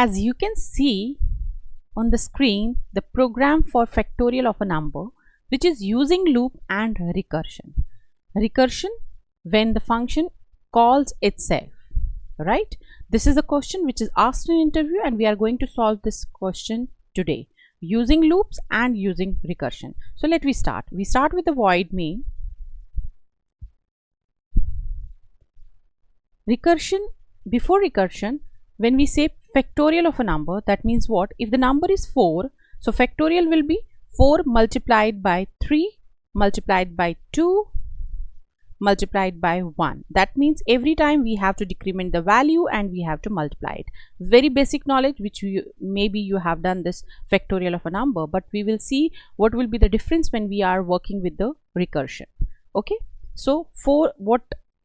as you can see on the screen, the program for factorial of a number, which is using loop and recursion. Recursion when the function calls itself, right? This is a question which is asked in interview, and we are going to solve this question today using loops and using recursion. So let we start. We start with the void main. Recursion, before recursion, when we say factorial of a number, that means what? If the number is 4, so factorial will be 4 multiplied by 3 multiplied by 2 multiplied by 1. That means every time we have to decrement the value and we have to multiply it. Very basic knowledge, which maybe you have done this factorial of a number, but we will see what will be the difference when we are working with the recursion. Okay, so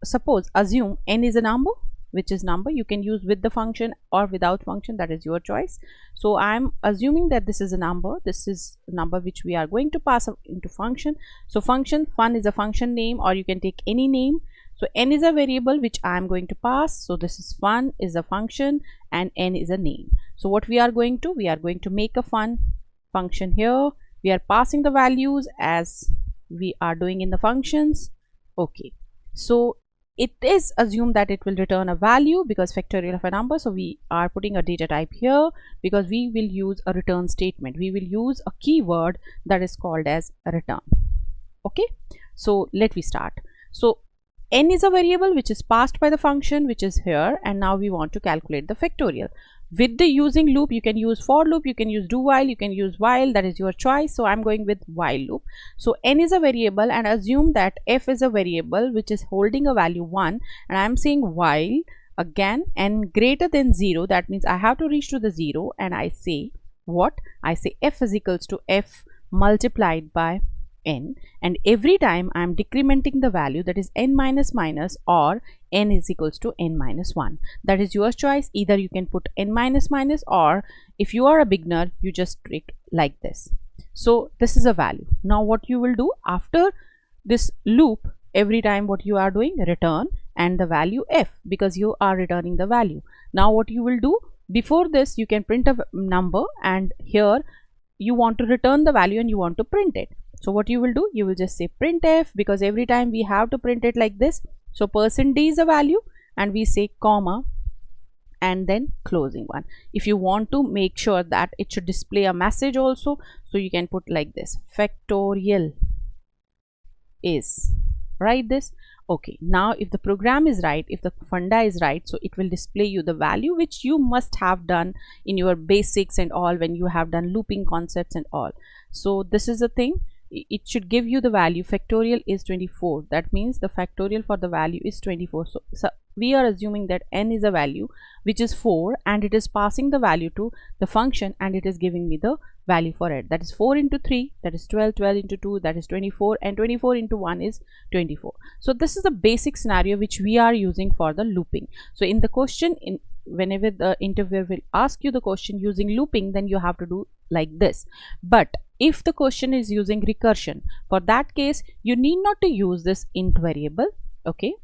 suppose assume n is a number, which is number. You can use with the function or without function, that is your choice. So I'm assuming that this is a number. This is a number which we are going to pass into function. So function, fun is a function name, or you can take any name. So n is a variable which I am going to pass. So this is fun is a function and n is a name. So what we are going to make a fun function here. We are passing the values as we are doing in the functions. Okay, so it is assumed that it will return a value because factorial of a number. So we are putting a data type here because we will use a return statement. We will use a keyword that is called as return. Okay, so let me start. So n is a variable which is passed by the function which is here, and now we want to calculate the factorial. With the using loop, you can use for loop, you can use do while, you can use while, that is your choice. So I'm going with while loop. So n is a variable, and assume that f is a variable which is holding a value 1, and I'm saying while again n greater than 0. That means I have to reach to the 0, and I say what? I say f is equals to f multiplied by n, and every time I am decrementing the value, that is n minus minus, or n is equals to n minus 1. That is your choice. Either you can put n minus minus, or if you are a beginner, you just take like this. So this is a value. Now what you will do after this loop, every time what you are doing, return and the value f, because you are returning the value. Now what you will do, before this you can print a number, and here you want to return the value and you want to print it. So what you will do, you will just say printf, because every time we have to print it like this. So %d is a value, and we say comma and then closing one. If you want to make sure that it should display a message also, so you can put like this, factorial is, write this. Okay, now if the program is right, if the funda is right, so it will display you the value which you must have done in your basics and all, when you have done looping concepts and all. So this is the thing. It should give you the value factorial is 24. That means the factorial for the value is 24. So we are assuming that n is a value which is 4, and it is passing the value to the function, and it is giving me the value for it. That is 4 into 3, that is 12, 12 into 2, that is 24, and 24 into 1 is 24. So this is the basic scenario which we are using for the looping. So in the question, whenever the interviewer will ask you the question using looping, then you have to do like this. But if the question is using recursion, for that case you need not to use this int variable. Okay,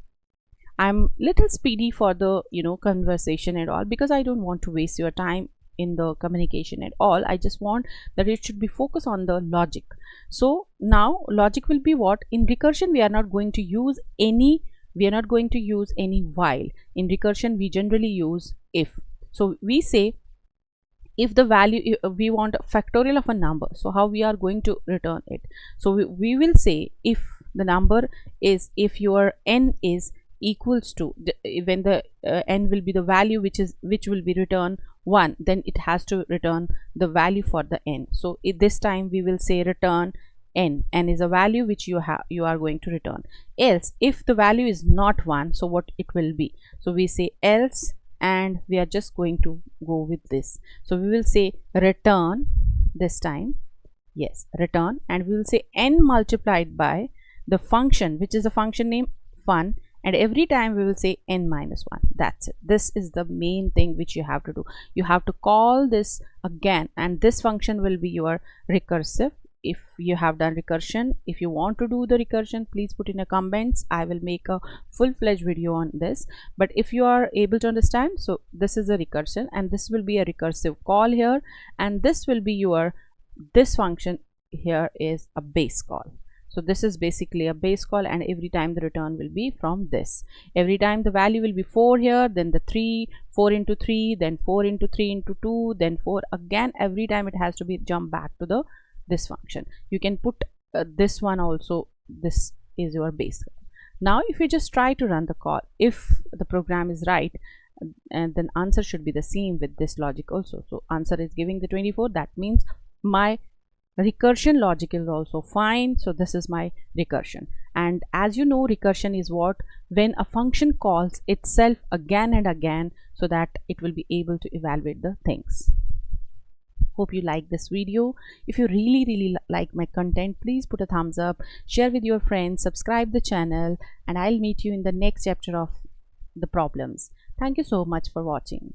I'm little speedy for the conversation and all, because I don't want to waste your time in the communication at all. I just want that it should be focused on the logic. So now logic will be what? In recursion we are not going to use any while. In recursion we generally use if. So we say if the value, we want a factorial of a number, so how we are going to return it? So we will say if the number is, if your n is equals to, when the n will be the value which will be returned 1, then it has to return the value for the n. So this time we will say return n is a value which you are going to return. Else if the value is not 1, so what it will be? So we say else, and we are just going to go with this. So we will say return this time, yes, return, and we will say n multiplied by the function which is a function name fun, and every time we will say n minus 1. That's it. This is the main thing which you have to do. You have to call this again, and this function will be your recursive. if you have done recursion. If you want to do the recursion, please put in the comments. I will make a full-fledged video on this. But if you are able to understand, so this is a recursion and this will be a recursive call here, and this will be your, this function here is a base call. So this is basically a base call, and every time the return will be from this. Every time the value will be 4 here, then the 3, 4 into 3, then 4 into 3 into 2, then 4 again. Every time it has to be jump back to the this function. You can put this one also. This is your base call. Now if you just try to run the call, if the program is right, and then answer should be the same with this logic also. So answer is giving the 24. That means my recursion logic is also fine. So this is my recursion. And as you know, recursion is what? When a function calls itself again and again, so that it will be able to evaluate the things. Hope you like this video. If you really like my content, please put a thumbs up, share with your friends, subscribe the channel, and I'll meet you in the next chapter of the problems. Thank you so much for watching.